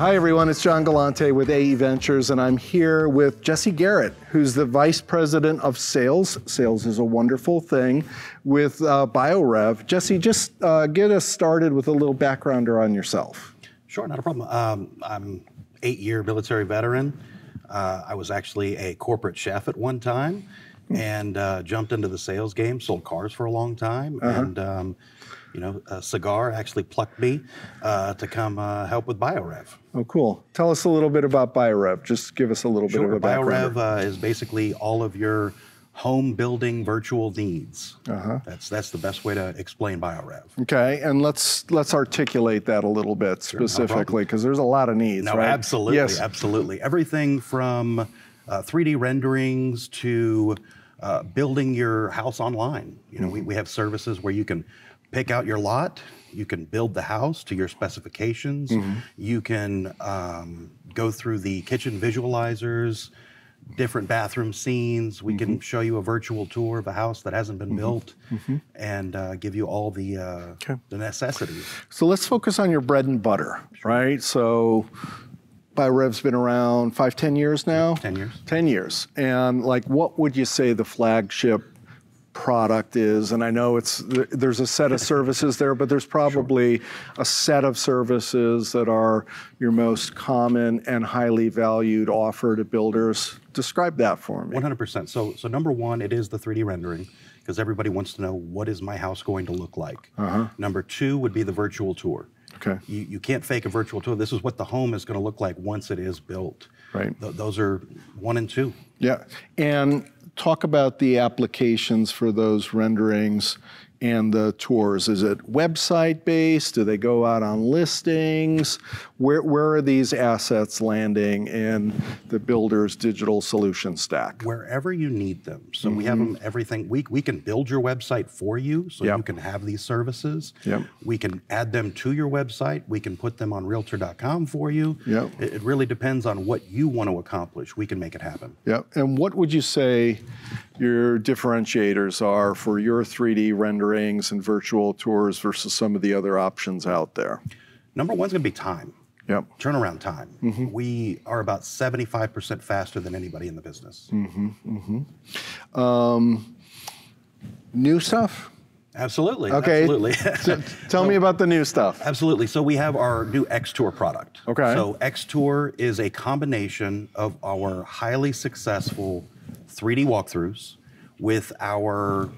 Hi everyone, it's John Galante with AE Ventures, and I'm here with Jesse Garrett, who's the Vice President of Sales. Sales is a wonderful thing with BioRev. Jesse, just get us started with a little backgrounder on yourself. Sure, not a problem. I'm 8-year military veteran. I was actually a corporate chef at one time and jumped into the sales game, sold cars for a long time, and a cigar actually plucked me to come help with BioRev. Oh, cool. Tell us a little bit about BioRev. Just give us a little bit of a background. BioRev is basically all of your home building virtual needs. That's the best way to explain BioRev. Okay, and let's articulate that a little bit specifically, because there's a lot of needs, right? Absolutely, yes. Absolutely. Everything from 3D renderings to building your house online. We have services where you can pick out your lot, you can build the house to your specifications, you can go through the kitchen visualizers, different bathroom scenes. We can show you a virtual tour of a house that hasn't been built and give you all the necessities. So let's focus on your bread and butter, right? So BioRev's been around 5-10 years now? 10 years. 10 years. And like, what would you say the flagship product is? And I know there's a set of services there, but there's probably a set of services that are your most common and highly valued offer to builders. Describe that for me. 100%. So number one, it is the 3D rendering, because everybody wants to know, what is my house going to look like? Number two would be the virtual tour. Okay. You can't fake a virtual tour. This is what the home is going to look like once it is built. Right. Those are 1 and 2. Yeah. And talk about the applications for those renderings and the tours. Is it website based? Do they go out on listings? Where are these assets landing in the builder's digital solution stack? Wherever you need them. So we have them everything. We can build your website for you, so you can have these services. We can add them to your website. We can put them on realtor.com for you. It really depends on what you want to accomplish. We can make it happen. And what would you say your differentiators are for your 3D renderings and virtual tours versus some of the other options out there? Number one's going to be time. Turnaround time. We are about 75% faster than anybody in the business. New stuff? Absolutely. Okay. Absolutely. Tell me about the new stuff. Absolutely. So we have our new X-Tour product. Okay. So X-Tour is a combination of our highly successful 3D walkthroughs with our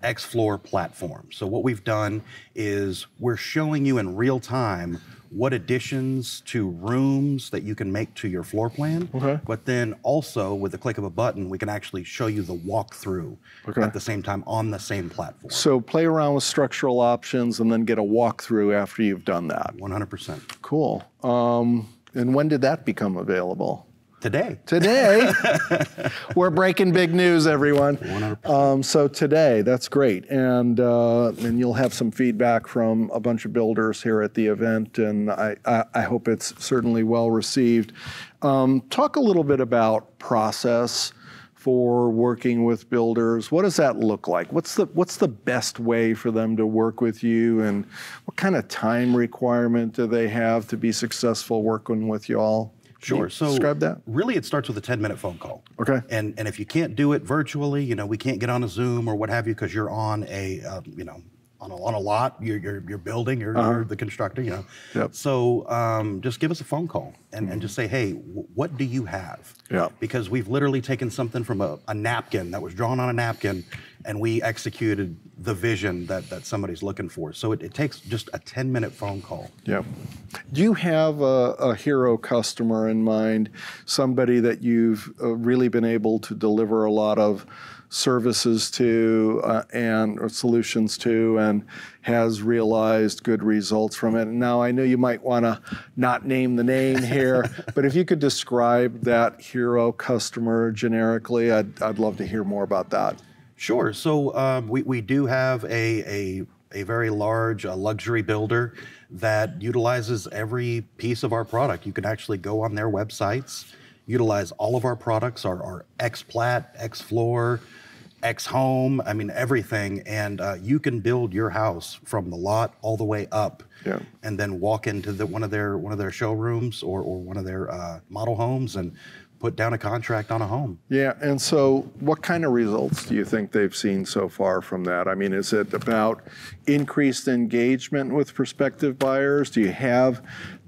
X-Floor platform. So what we've done is we're showing you in real time what additions to rooms that you can make to your floor plan. But then also with the click of a button, we can actually show you the walkthrough at the same time on the same platform. So play around with structural options and then get a walkthrough after you've done that. 100%. Cool. And when did that become available? Today. Today. We're breaking big news, everyone. 100%. So today, that's great. And you'll have some feedback from a bunch of builders here at the event, and I hope it's certainly well received. Talk a little bit about process for working with builders. What does that look like? What's the best way for them to work with you, and what kind of time requirement do they have to be successful working with you all? Sure. So describe that. Really, it starts with a 10-minute phone call. Okay. And if you can't do it virtually, we can't get on a Zoom or what have you, because you're on a on a lot. You're building. You're the constructor. So just give us a phone call and just say, hey, what do you have? Because we've literally taken something from a napkin that was drawn on a napkin, and we executed the vision that somebody's looking for. So it takes just a 10-minute phone call. Do you have a hero customer in mind, somebody that you've really been able to deliver a lot of services to or solutions to, and has realized good results from it? And now I know you might want to not name the name here, but if you could describe that hero customer generically, I'd love to hear more about that. Sure. So we do have a very large luxury builder that utilizes every piece of our product. You can actually go on their websites, utilize all of our products, our X-Plat, X-Floor, X home, I mean, everything. And you can build your house from the lot all the way up, and then walk into one of their showrooms or one of their model homes and put down a contract on a home. Yeah, and so what kind of results do you think they've seen so far from that? I mean, is it about increased engagement with prospective buyers? Do you have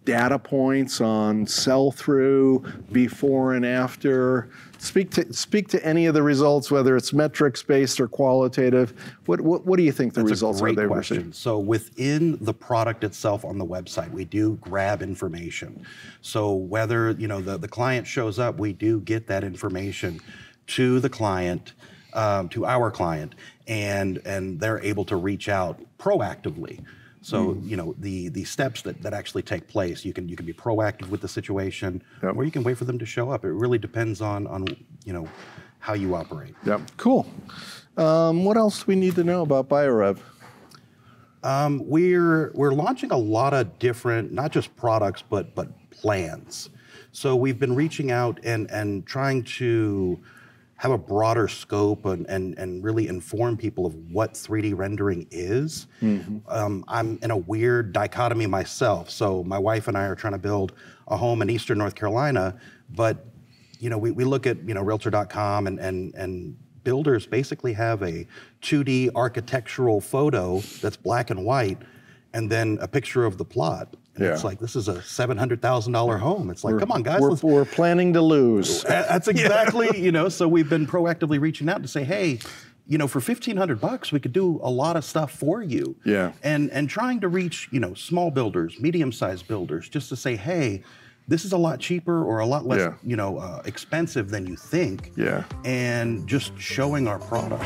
data points on sell-through, before and after? Speak to any of the results, whether it's metrics-based or qualitative. What do you think the results are they've received? So within the product itself on the website, we do grab information. So whether the client shows up, we do get that information to the client, to our client, and they're able to reach out proactively. So the steps that actually take place, you can be proactive with the situation, or you can wait for them to show up. It really depends on how you operate. Yep. Cool. What else do we need to know about BioRev? We're launching a lot of different, not just products, but plans. So we've been reaching out and trying to have a broader scope and really inform people of what 3D rendering is. I'm in a weird dichotomy myself. So my wife and I are trying to build a home in Eastern North Carolina, but we look at Realtor.com and builders basically have a 2D architectural photo that's black and white, and then a picture of the plot. And it's like, this is a $700,000 home. It's like, come on, guys. We're planning to lose. That's exactly, so we've been proactively reaching out to say, hey, for $1,500, we could do a lot of stuff for you. Yeah. And trying to reach, small builders, medium-sized builders, just to say, hey, this is a lot cheaper or a lot less, expensive than you think. Yeah. And just showing our product.